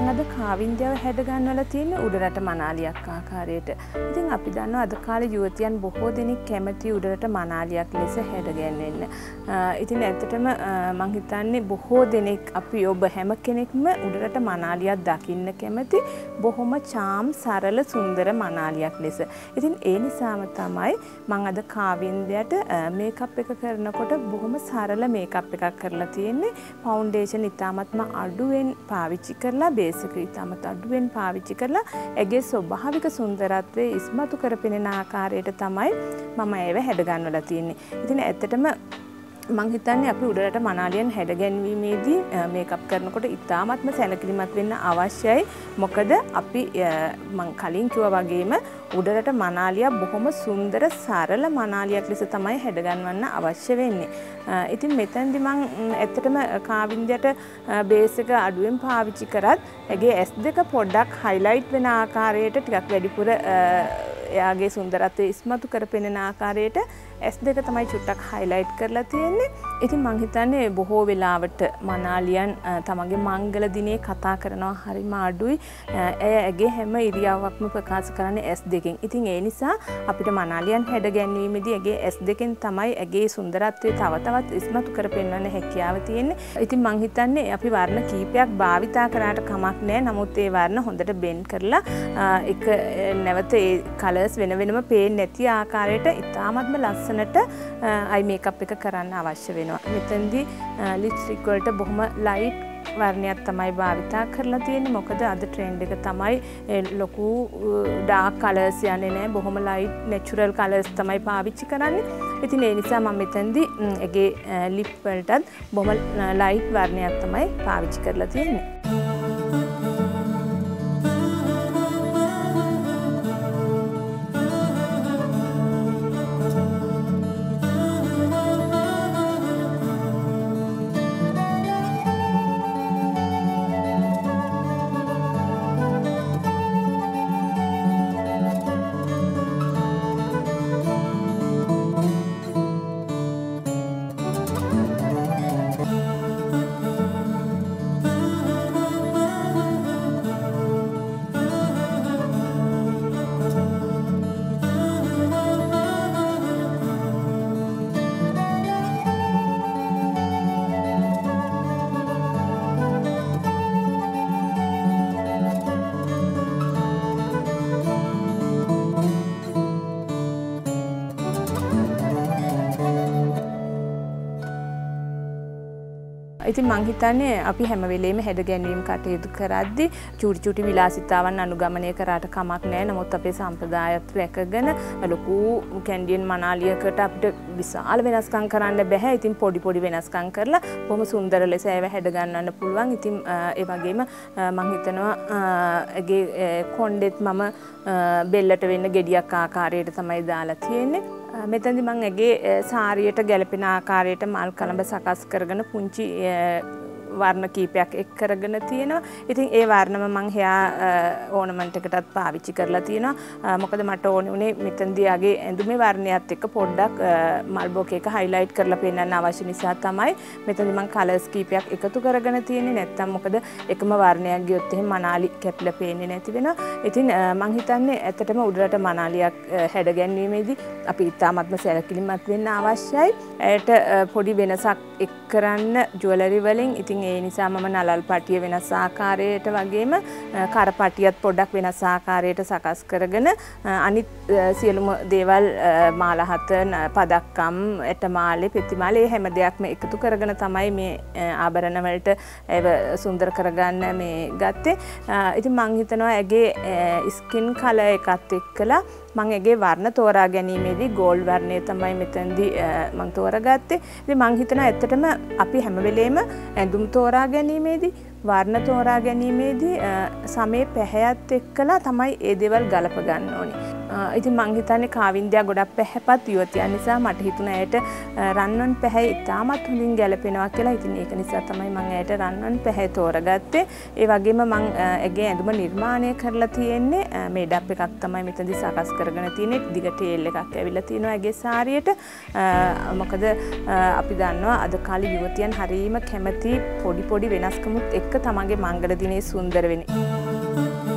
මම අද කාවින්දයව හැඩ ගන්නවලා තියෙන්නේ උඩරට මනාලියක් ආකාරයට. ඉතින් අපි දන්නවා අද කාලේ යුවතියන් බොහෝ දෙනෙක් කැමති උඩරට මනාලියක් ලෙස හැඩ ගැන්වෙන්න. ඉතින් ඇත්තටම මම හිතන්නේ බොහෝ දෙනෙක් අපි ඔබ හැම කෙනෙක්ම උඩරට මනාලියක් දකින්න කැමති බොහොම චාම් සරල සුන්දර මනාලියක් ලෙස. ඉතින් ඒ නිසාම තමයි මම අද කාවින්දයට මේකප් එක කරනකොට බොහොම සරල මේකප් එකක් කරලා තියෙන්නේ. ෆවුන්ඩේෂන් ඉතාමත්ම අඩුවෙන් පාවිච්චි කරලා බේස් එක ඉතාමත් අඩුවෙන් පාවිච්චි කරලා ඇගේ ස්වභාවික සුන්දරත්වයේ ඉස්මතු කරපෙනෙන ආකාරයට තමයි මම ඒව හැඩ ගන්නවලා තියෙන්නේ. ඉතින් ඇත්තටම මං හිතන්නේ අපි උඩරට මනාලියන් හැඩ ගැන්වීමේදී මේකප් කරනකොට ඉතාමත්ම සැලකිලිමත් වෙන්න අවශ්‍යයි. මොකද අපි මං කලින් කිව්වා වගේම උඩරට මනාලිය බොහොම සුන්දර සරල මනාලියක් ලෙස තමයි හැඩ ගන්වන්න අවශ්‍ය වෙන්නේ. ඉතින් මෙතනදි මං ඇත්තටම කාවින්දයට බේස් එක අඩුවෙන් පාවිච්චි කරත් ඇගේ S2 පොඩ්ඩක් හයිලයිට් වෙන ආකාරයට ටිකක් වැඩිපුර එයාගේ සුන්දරත්වය ඉස්මතු කරපෙනෙන ආකාරයට S2 තමයි චුට්ටක් හයිලයිට් කරලා තියෙන්නේ. ඉතින් මං හිතන්නේ බොහෝ වෙලාවට මනාලියන් තමන්ගේ මංගල දිනේ කතා කරනවා හරිම අඩුයි. ඇගේ හැම ඉරියව්වක්ම ප්‍රකාශ කරන්නේ S2කින්. ඉතින් ඒ නිසා අපිට මනාලියන් හැඩ ගැන්වීමේදී ඇගේ S2කින් තමයි ඇගේ සුන්දරත්වය තව තවත් ඉස්මතු කරපෙන්වන්න හැකියාව තියෙන්නේ. ඉතින් මං හිතන්නේ අපි වර්ණ කීපයක් භාවිතා කරාට කමක් නැහැ. නමුත් ඒ වර්ණ හොඳට බෙන්ඩ් කරලා එක නැවත ඒ කලර්ස් වෙන වෙනම පේන්නේ නැති ආකාරයට ඉතාමත්ම ලස්සනට අයි මේකප් එක කරන්න අවශ්‍ය වෙනවා. මෙතෙන්දී ලිප්ස්ටික් වලට බොහොම ලයිට් වර්ණයක් තමයි භාවිතා කරලා තියෙන්නේ. මොකද අද ට්‍රෙන්ඩ් එක තමයි ලොකු ඩාර්ක් කලර්ස් යන්නේ නැහැ. බොහොම ලයිට් නැචරල් කලර්ස් තමයි පාවිච්චි කරන්නේ. ඉතින් ඒ නිසා මම මෙතෙන්දී ඒගේ ලිප් වලටත් බොහොම ලයිට් වර්ණයක් තමයි පාවිච්චි කරලා තියෙන්නේ. ඉතින් මං හිතන්නේ අපි හැම වෙලේම හැඩ ගැන්වීම කටයුතු කරද්දී චූටි විලාසිතාවන් අනුගමනය කරාට කමක් නැහැ. නමුත් අපේ සම්ප්‍රදායත් රැකගෙන ලොකු කැන්ඩියන් මනාලියකට අපිට විශාල වෙනස්කම් කරන්න බෑ. ඉතින් පොඩි වෙනස්කම් කරලා බොහොම සුන්දර ලෙස ඒව හැඩ ගන්නන්න පුළුවන්. ඉතින් ඒ වගේම මං හිතනවා ඒගේ කොණ්ඩෙත් මම බෙල්ලට වෙන්න ගෙඩියක් ආකාරයට තමයි දාලා තියෙන්නේ. මෙතනදි මම ඇගේ සාරියට ගැලපෙන ආකාරයට මල් කලඹ සකස් කරගෙන පුංචි වර්ණ කීපයක් එක් කරගෙන තියෙනවා. ඉතින් ඒ වර්ණම මම හයා ඕනමන්ට් එකටත් පාවිච්චි කරලා තියෙනවා. මොකද මට ඕනේ උනේ මෙතනදී ආගේ ඇඳුමේ වර්ණයත් එක්ක පොඩ්ඩක් මල් බොක එක හයිලයිට් කරලා පෙන්නන්න අවශ්‍ය නිසා තමයි මෙතනදී මම කලර්ස් කීපයක් එකතු කරගෙන තියෙන්නේ. නැත්තම් මොකද එකම වර්ණයක් ගියොත් එහෙම මනාලි කැපිලා පේන්නේ නැති වෙනවා. ඉතින් මම හිතන්නේ ඇත්තටම උඩරට මනාලියක් හැඩ ගැන්වීමේදී අපි ඉතාමත්ම සැලකිලිමත් වෙන්න අවශ්‍යයි. ඇයට පොඩි වෙනසක් එක් කරන්න ජුවලරි වලින්. ඉතින් ඒ නිසා මම නලල් පටිය වෙනස් ආකාරයට වගේම කර පටියත් පොඩ්ඩක් වෙනස් ආකාරයට සකස් කරගෙන අනිත් සියලුම දේවල් මාලා හත පදක්කම් ඇටමාලේ පෙතිමාලේ හැම දෙයක්ම එකතු කරගෙන තමයි මේ ආභරණ වලට ඒව සුන්දර කරගන්න මේ ගත්තේ. ඉතින් මම හිතනවා ඇගේ ස්කින් කලර් එකත් එක්කලා මම ඒගේ වර්ණ තෝරා ගැනීමේදී ගෝල්ඩ් වර්ණය තමයි මෙතනදී මම තෝරාගත්තේ. ඉතින් මම හිතනවා ඇත්තටම අපි හැම වෙලේම ඇඳුම් තෝරා ගැනීමේදී වර්ණ තෝරා ගැනීමේදී සමේ පැහැයත් එක්කලා තමයි ඒ දේවල් ගලප ගන්න ඕනේ. ඉතින් මං හිතන්නේ කාවින්දයා ගොඩක් පැහැපත් යුවතියක් නිසා මට හිතුණා ඇයට රන්වන් පැහැය ඉතාමත් හොඳින් ගැලපෙනවා කියලා. ඉතින් ඒක නිසා තමයි මං ඇයට රන්වන් පැහැය තෝරගත්තේ. ඒ වගේම මං ඇගේ ඇඳුම නිර්මාණය කරලා තියෙන්නේ මේඩ් අප් එකක් තමයි මෙතනදී සකස් කරගෙන තියෙන්නේ. දිග ටේල් එකක් ඇවිල්ලා තියෙනවා ඇගේ සාරියට. මොකද අපි දන්නවා අද කාලේ යුවතියන් හරීම කැමති පොඩි පොඩි වෙනස්කමුත් එක්ක තමන්ගේ මංගල දිනේ සුන්දර වෙන්නේ.